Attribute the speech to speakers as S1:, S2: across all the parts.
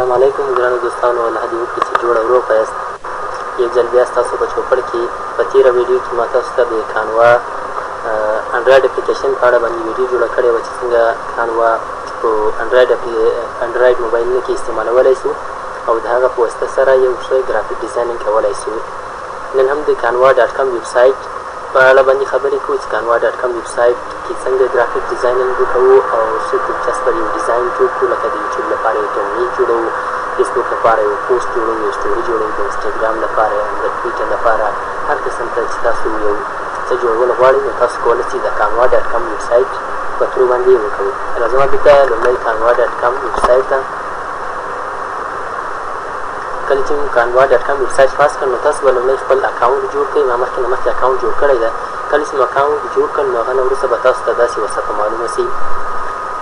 S1: السلام علیکم ګرانو دوستانو، الله دې وکړي چې جوړ او روغ یاست. یو ځل بیا ستاسو په چوپړ کې په تېره ویډیو کې ما تاسو ته د کانوا انډرایډ اپلیکیشن په اړه باندې ویډیو جوړه کړې وه چې څنګه کانوا په انډرایډ موبایلونو کې استعمالولی شو او د هغه په واسطه سره یو ښه ګرافیک ډیزاینینګ کولی شو. نن هم د کانوا ډاټ کم ویبسایټ په اړه باندې خبرې کوو چې کانوا ډاټ کم ویبسایټ کې څنګه ګرافیک ډیزاینینګ وکوو او ښه دلچسپه یو ډیزاین جوړ کړو، لکه د یوټیوب لپاره یو تمنیل جوړوو، فیسبوک لپاره یو پوسټ جوړوو، یو سټوري جوړوو، د انسټاګرام لپاره د ټویټر لپاره هر قسم ته چې تاسو یو څه جوړول غواړئ نو تاسو کولی شئ د کانوا ډاټ کم ویبسایټ په تھرو باندې وکوئ. راځم دلته لومړی کانوا ډاټ کم ویبسایټ ته کله چې کانوا ډاټ کم ویبسایټ خلاص کړم نو تاسو به لومړی خپل اکاونټ جوړ کړئ. ما مخکې نه مخکې اکاونټ جوړ کړی ده. کله چې مو اکاونټ جوړ کړم نو هغه نه وروسته به تاسو ته داسې وصفه معلومه شي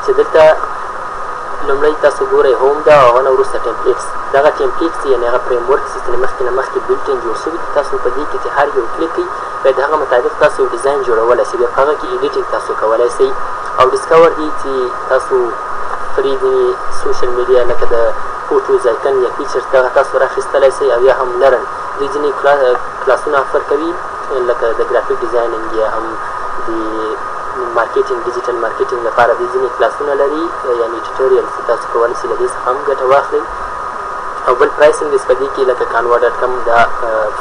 S1: چې دلته لومړی تاسو ګورئ هوم ده او هغه نه وروسته ټمپلیټس. دغه ټمپلیټس یعنې هغه فریم ورکس چې مخکې نه مخکې بلټین جوړ شوي دي، تاسو په دې کې چې هر یو کلیک کړئ باید د هغه مطابق تاسو یو ډیزاین جوړولی شئ. بیا په هغه کې ایډیټینګ تاسو کولی شئ او ډسکور دي چې تاسو فری دي سوشل میډیا لکه د فوټوز آیکن یا پیچرز دغه تاسو راخیستلی شئ او یا هم لرن دوی ځینې کلاسونه افر کوي لکه د ګرافیک ډیزاینینګ یا هم د مارکیټینګ ډیجیټل مارکیټینګ لپاره دوی ځینې کلاسونه لري یعنې ټیوټوریلز چې تاسو کولی شئ له دې څخه هم ګټه واخلئ. او بل پرایسینګ په دې کې لکه کانوا ډاټ کم دا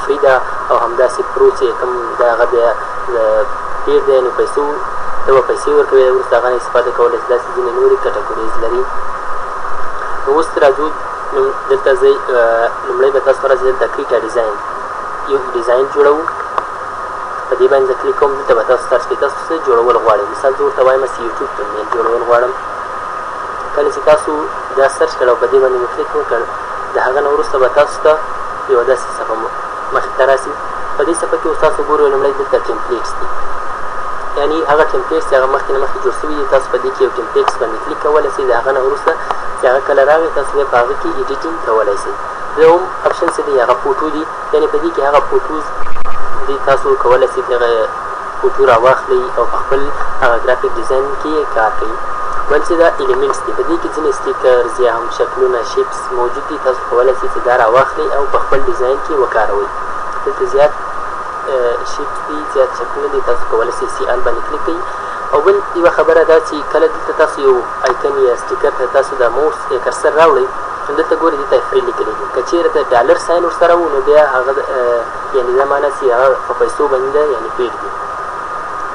S1: فری ده او همداسې پرو چې کوم د هغه بیا پیر دی نو پیسو ته به پیسې ورکوي، وروسته هغه نه استفاده کولی شئ. داسې ځینې نورې کټګوریز لري. نو اوس راځو دلته زه لومړی به تاسو راځئ دلته کریټ ډیزاین یو ډیزاین جوړوو. په دې باندې زه کلیک کوم. دلته به تاسو سرچ کړئ تاسو څه جوړول غواړئ. مثال زه ورته وایم چې یوټیوب تمنیل جوړول غواړم. کله چې تاسو دا سرچ کړئ او په دې باندې مو کلیک وکړ د هغه نه وروسته به تاسو ته یوه داسې صفحه مخې ته راسي. په دې صفحه کې اوس تاسو ګورئ لومړی دلته ټمپلیټس دي، یعنې هغه ټمپلیټس چې هغه مخکې نه مخکې جوړ شوي دي. تاسو په دې کې یو ټمپلیټس باندې کلیک کولی شئ. د هغه نه وروسته چې هغه کله راغی تاسو بیا په هغه کې ایډیټینګ کولی شئ. دوم اپشن څه دی؟ هغه فوټو دي، یعنې په دې کې هغه فوټوز دي تاسو کولی شئ دغه فوټو راواخلئ او په خپل هغه ګرافیک ډیزاین کې کار کوي. بل چې دا ایلیمنټس دي، په دې کې ځینې سټیکرز یا هم شکلونه شیپس موجود دي. تاسو کولی شئ چې دا راواخلئ او په خپل ډیزاین کې وکاروئ. دلته زیات شیپس دي، زیات شکلونه دي. تاسو کولی شئ سی ال باندې کلیک کړئ. او بل یوه خبره دا چې کله دلته تاسو یو آیکن یا سټیکر ته تاسو د موس یا کرسر راوړئ نو دلته ګورئ دلته فري لیکلی دي. که چېرې ته ډالر ساین ورسره و نو بیا هغه یعنې دا معنی چې هغه په پیسو باندې ده یعنې پیډ دي.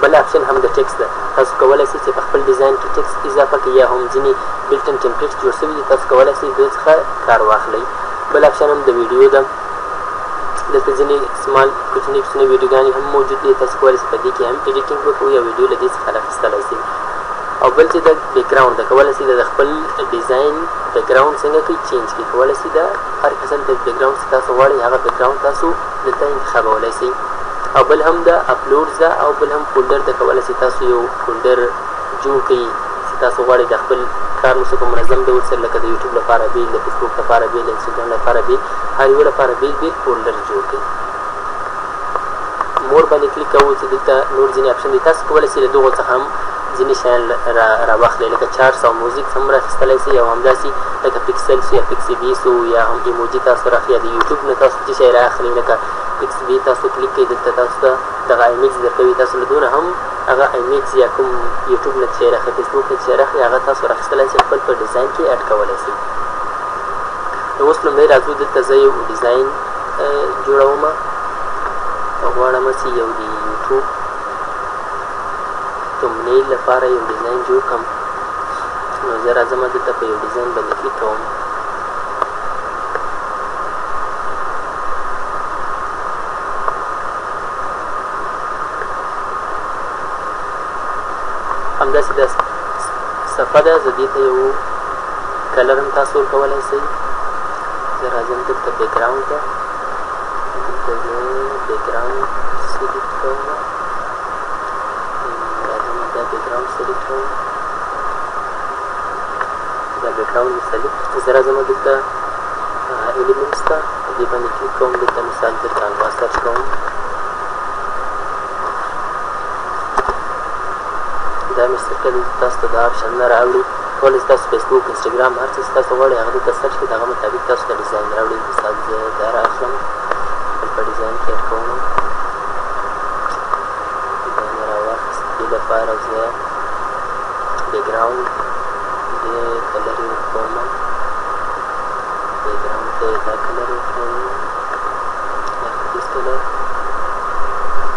S1: بل اپشن هم د ټکس ده. تاسو کولی شئ چې په خپل ډیزاین کې ټکس اضافه کړئ یا هم ځینې بلټن ټمپلیټس جوړ شوي دي تاسو کولی شئ دوی څخه کار واخلئ. بل اپشن هم د ویډیو ده. دلته ځینې سمال کوچنۍ کوچنۍ ویډیوګانې هم موجود دي. تاسو کولی شئ په دې کې هم ایډیټینګ وکړو یا ویډیو له دې څخه راخیستلی شئ. او بل چې د بیکګراوند ده، کولی شئ د خپل ډیزاین بیکګراوند څنګه کوئ چینج کړئ. کولی شئ د هر قسم د بیکګراوند چې تاسو غواړئ هغه بیکګراوند تاسو دلته انتخابولی شئ. او بل هم د اپلوډز ده او بل هم فولډر ده. کولی شئ تاسو یو فولډر جوړ کړئ چې تاسو غواړئ د خپل کار نو څه په منظم ډول سره لکه د یوټیوب لپاره بیل، د فیسبوک لپاره بیل، انسټاګرام لپاره بیل، هر یو لپاره بیل بیل فولډر جوړ کړئ. مور باندې کلیک کوو چې دلته نور ځینې اپشن دي. تاسو کولی شئ له دغو څخه هم ځینې شیان راواخلئ لکه چارټس او موزیک هم راخیستلی شئ او همداسې لکه پکسلس یا پکسي بیس یا هم ایموجي تاسو راخلئ. د یوټیوب نه تاسو څه شی رااخلئ لکه پکسي بي تاسو کلیک کړئ دلته تاسو ته دغه ایمیج درکوي. تاسو له دونه هم هغه ایمیج یا کوم یوټیوب نه چې شی راخلئ، فیسبوک نه چې شی راخلئ هغه تاسو راخیستلی شئ خپل په ډیزاین کې اډ کولی شئ. نو اوس لومړی راځو دلته زه یو ډیزاین جوړوم او غواړم چې یو د یوټیوب تمنیل لپاره یو ډیزاین جوړ کړم. نو زه راځم دلته په یو ډیزاین باندې کلیک کوم. همداسې دا صفحه ده. زه دې ته یو کلر هم تاسو ورکولی شئ. زه راځم دلته بیکګراوند ته. دلته زه بیکګراوند سلیکټ کوم. راځم دا بیکګراوند سلیکټ کوم. دا بیکګراوند مې سلیکټ. زه راځم دلته ایلیمنټس ته په دې باندې کلیک کوم. دلته مثال د کانوا سرچ کوم. دا مې سرکه دلته تاسو ته دا اپشن نه راوړي. کولی شئ تاسو فیسبوک انسټاګرام هر څه چې تاسو غواړئ هغه دلته سرچ کړئ د هغه مطابق تاسو ته ډیزاین راوړي. مثال زه دا رااخلم خپل په ډیزاین کې اډ کوم ډیزاین راواخیست دې لپاره زه بیکګراوند دې کلر یې ورکوم بیکګراوند ته دا کلر ورکوم this color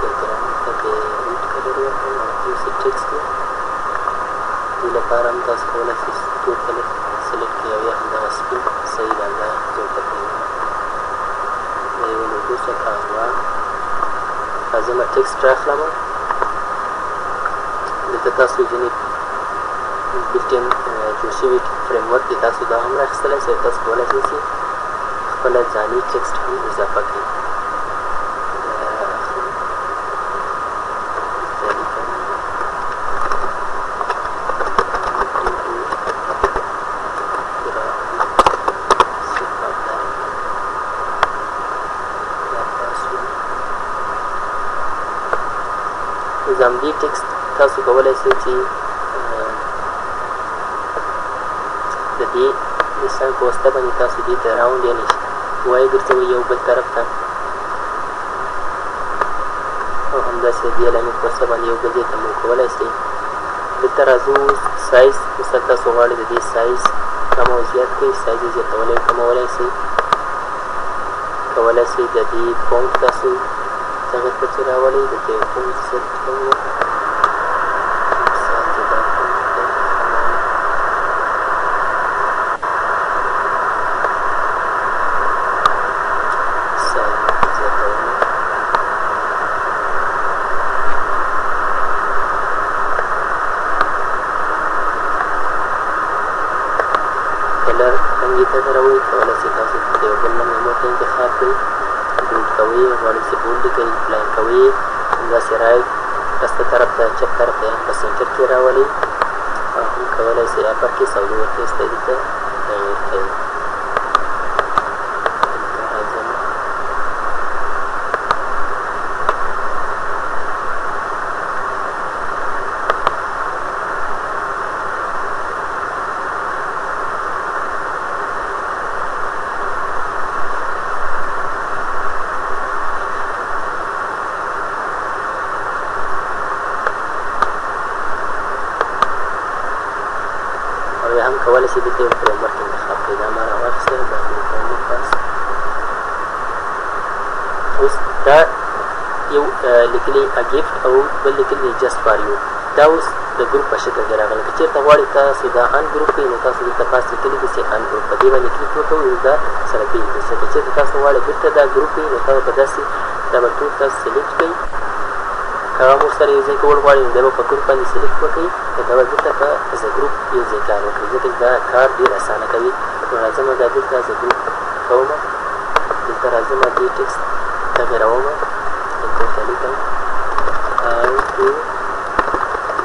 S1: background ته به ریډ کلر ورکوم او یو څه ټیکسټ دی دې لپاره هم تاسو کولی شئ تور کلر سلیکټ کړئ او یا همدغه سپین صحیح ده همدا جوړ کړئ د یوه لوګو څخه کاغذ لازمه ټیکسټ راخلم دلته تاسو ځینې بلټین جوړ شوي فریم ورک دي تاسو دا هم راخیستلی شئ تاسو کولی شئ چې خپله ځاني ټیکسټ هم اضافه کړئ زامدي ټیکسټ تاسو کولی شئ چې د دې مثال په واسطه باندې تاسو دې ته راوند یعنې وایي ګرځوئ یو بل طرف ته او همداسې د دې علامې په واسطه باندې یو بل ځای ته مو کولی شئ. دلته راځو سایز مثال تاسو غواړئ د دې سایز کم او زیات کړئ سایز یې زیاتولی او کمولی شئ کولی شئ د دې فونټ تاسو دغه پسې راولئ دلته یو فونټ سیلکټ کوو مثال کې دا فونټ دی سایز زیاتولی کلر رنګ یې ته راوړئ کولی شئ تاسو د یو بل رنګ هم ورته انتخاب کړئ بولډ کوئ غواړئ چې بولډ کړئ لاین کوئ همداسې رایټ پسته طرف ته چپ طرف ته هم په سینټر کې راولئ او هم کولی شئ اپر کیس او لوور کیس ته دلته تغییر کړئ دلته راځم هم کولی شئ دلته یو فریم ورک انتخاب کړئ دا ما راواخیسته دا کوم پاس اوس دا یو لیکلي ګفټ او بل لیکلي جسټ فار یو دا اوس د ګروپ په شکل کې راغلی که چېرته غواړئ تاسو دا ان ګروپ کړئ نو تاسو دلته پاس لیکلي دي چې ان ګروپ په دې باندې کلیک وکړئ نو دا سره بېل کړئ که چېرته تاسو غواړئ بېرته دا ګروپ کړئ نو تاسو به داسې دا به ټول تاسو سلیکټ کړئ که هغه مو سره یو ځای کول غواړئ نو دا به په ګروپ باندې سلیکټ وکړئ نو دا به بېرته په زه ګروپ یو ځای کار وکړئ ځکه چې دا کار ډېر اسانه کوي نو راځم دا دلته زه ګروپ کوم دلته راځم دې ټکسټ تغیروم دلته ورته لیکم how to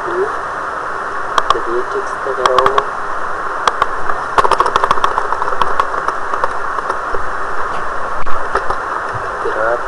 S1: do د دې ټکسټ تغیروم graph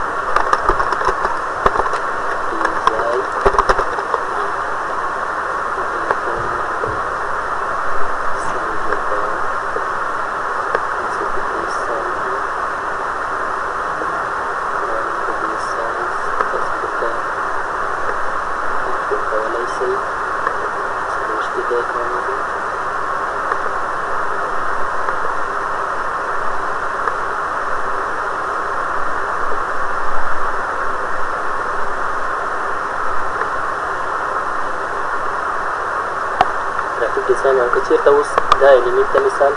S1: ډیزاین او که چېرته اوس دا الیمنټ ته مثال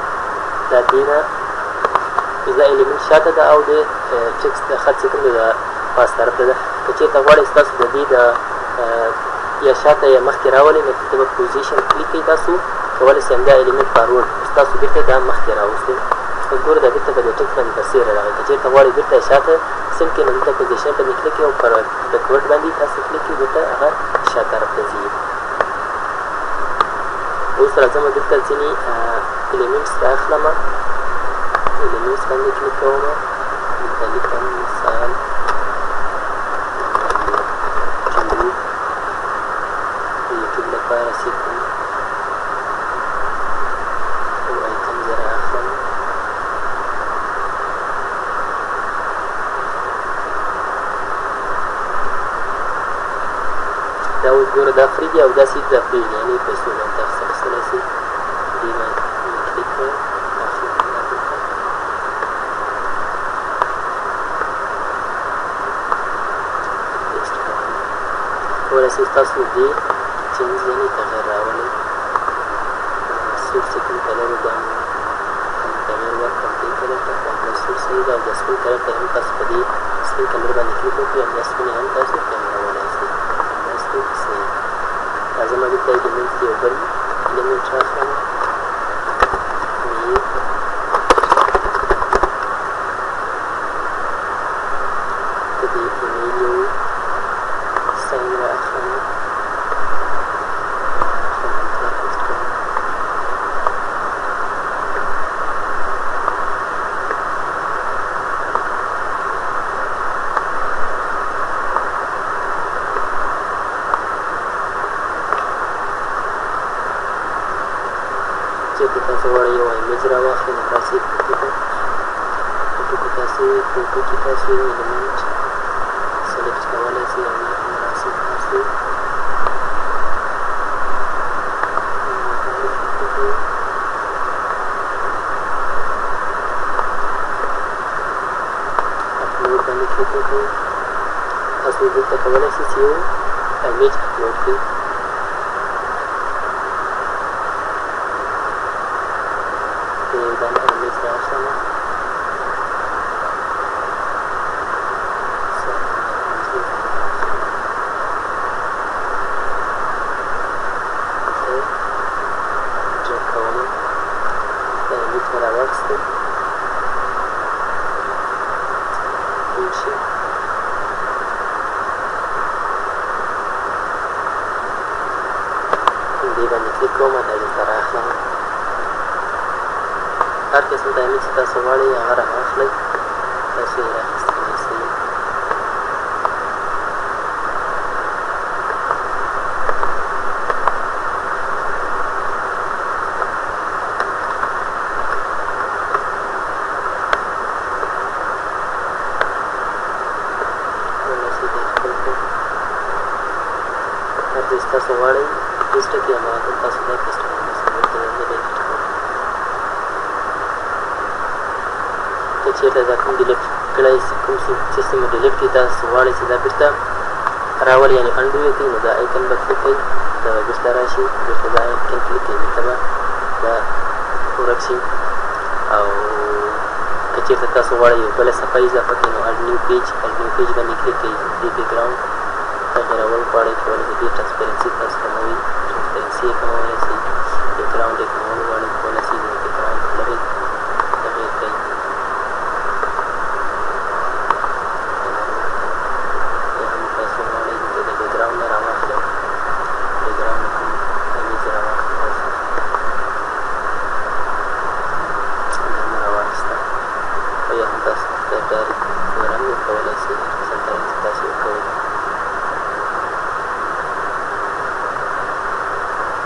S1: دا دې نه دا الیمنټ شاته ده او د ټکسټ د خط چې کوم دی د پاس طرف ته ده که چېرته غواړئ ستاسو د دې د یا شاته یا مخکې راولئ نو دلته به پوزیشن کلیک کړئ تاسو کولی شئ همدا الیمنټ فارورډ ستاسو بېرته دا مخکې راوستئ اوس ګوره دا بېرته په دې ټکسټ باندې برسېره راغی که چېرته غواړئ بېرته یې شاته سیم کړئ نو دلته پوزیشن باندې کلیک کړئ او پر بیکورډ باندې تاسو کلیک کړئ بېرته هغه شا طرف ته ځي اوس راځم دلته ځینې الیمنټس رااخلم الیمنټس باندې کلیک کوم دلته لیکم مثال ټیوب د یوټیوب لپاره سیکم ګوره دا فري دي او دا سي دا فري دي یعنې پیسو باندې تاسو اخیستلی شئ دې باندې کلیک کړئ کولی شئ تاسو دې چینج یعنې تغیر راولئ سور چې کوم کلر و دا تغیر ورکړم دې کلر ته خو همدا سور صحیح ده او د سپین کلر ته هم تاسو په دې سپین کلر باندې کلیک وکړئ همدا سپین هم تاسو کیمرولی شئ همدا سپین صحیح راځم دلته یې د منځ کې یو بل ایلیمنټ راخلم د دې ایمیل یو ساین راخلم چېرته تاسو غواړئ یو ایمیج راواخلئ نو تاسې فوټو کې تاسو یو ایلیمنټ سلیکټ کولی شئ او یا هم راسئ تاسو اپلوډ باندې کلیک وکړئ تاسو دلته کولی شئ چې یو ایمیج اپلوډ کړئ dan image راخلم ډریګ کوم دا ایمیج مې راواخیستل پرینټ شي دې باندې کلیک کوم دا دلته راخلم هر قسم د ایمیج چې تاسو غواړئ هغه راواخلئ تاسو یې راخیستلی شئ هر څه چې تاسو غواړئ پیسټ کړئ هماغه تاسو دا پیسټ کړئ که چېرته دا کوم ډیلیټ کړی کوم سیسټم مو ډیلیټ کړي تاسو غواړئ چې دا بېرته راولئ یعنې انډو یې کړئ نو دا ایکن به کلیک کړئ دا به بېرته راشي بېرته دا ایکن کلیک کړئ بېرته به دا ورک شي او که چېرته تاسو غواړئ یو بله صفحه اضافه کړئ نو اډ نیو پیج باندې کلیک کړئ دې بیکګراونډ تغیرول غواړئ کولی د دې ټرانسپیرنسي تاسو کموئ ټرانسپیرنسي یې کمولی شئ بیکګراونډ یې کمول غواړئ کولی شئ د بیکګراونډ کلر تغیر کړئ بیکګراونډ نه راواخلئ بیکګراونډ نه کوم ایمیج راواخلئ تاسو دا مې راواخیسته او یا هم تاسو ډایرکټ رنګ ورکولی شئ هر قسم رنګ چې تاسو ورکوئ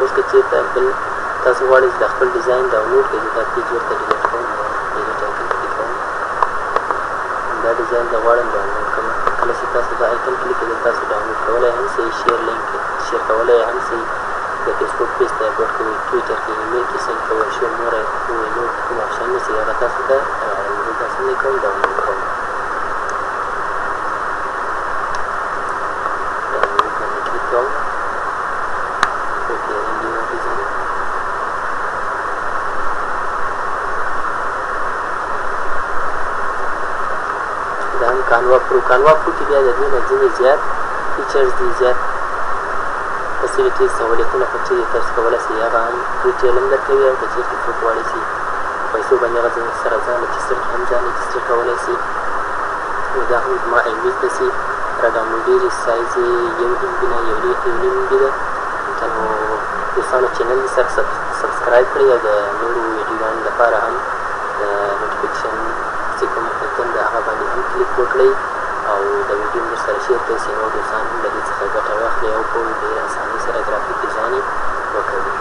S1: اوس که چېرته بل تاسو غواړئ چې د خپل ډیزاین ډاونلوډ کړئ دا پیج ورته ډیلیټ کوم ډیلیټ ایکن کلیک کوم دا ډیزاین زه غواړم ډاونلوډ کړم کله چې تاسو دا ایکن کلیک کړئ تاسو ډاونلوډ کولی هم شئ شیر لینک شیر کولی هم شئ د فیسبوک پیج ته اپلوډ کوئ ټویټر کې ایمیل کې سینډ کوئ شو نور کوم اپشن چې هغه تاسو ته راوړم تاسو نه کوم ډاونلوډ کوم ډاونلوډ باندې کلیک کوم اوکې نیو ډیزاین دا هم کانوا پرو کې بیا د دې نه ځینې زیات فیچرز دي زیات فیسیلیټیز سهولتونه پکې دي تاسو کولی شئ هغه هم ډیټیل هم درکوي او که چېرته څوک غواړي چې پیسو باندې هغه سره ځان رجسټر هم ځان رجسټر کولی شي نو دا هم زما ایمیج داسې راډاونلوډېږي سایز یې 1 MB نه 1.5 MB ده نو دوستانو چینل یې سره سبسکرایب کړئ او د نورو ویډیوګانو لپاره هم د نوټیفیکیشن چې کوم ایکن ده هغه باندې هم کلیک وکړئ او د ویډیو مو سره شیر کړئ چې نور دوستان هم له دې څخه ګټه واخلي او په ډېرې اسانۍ سره ګرافیک ډیزاین یې وکړي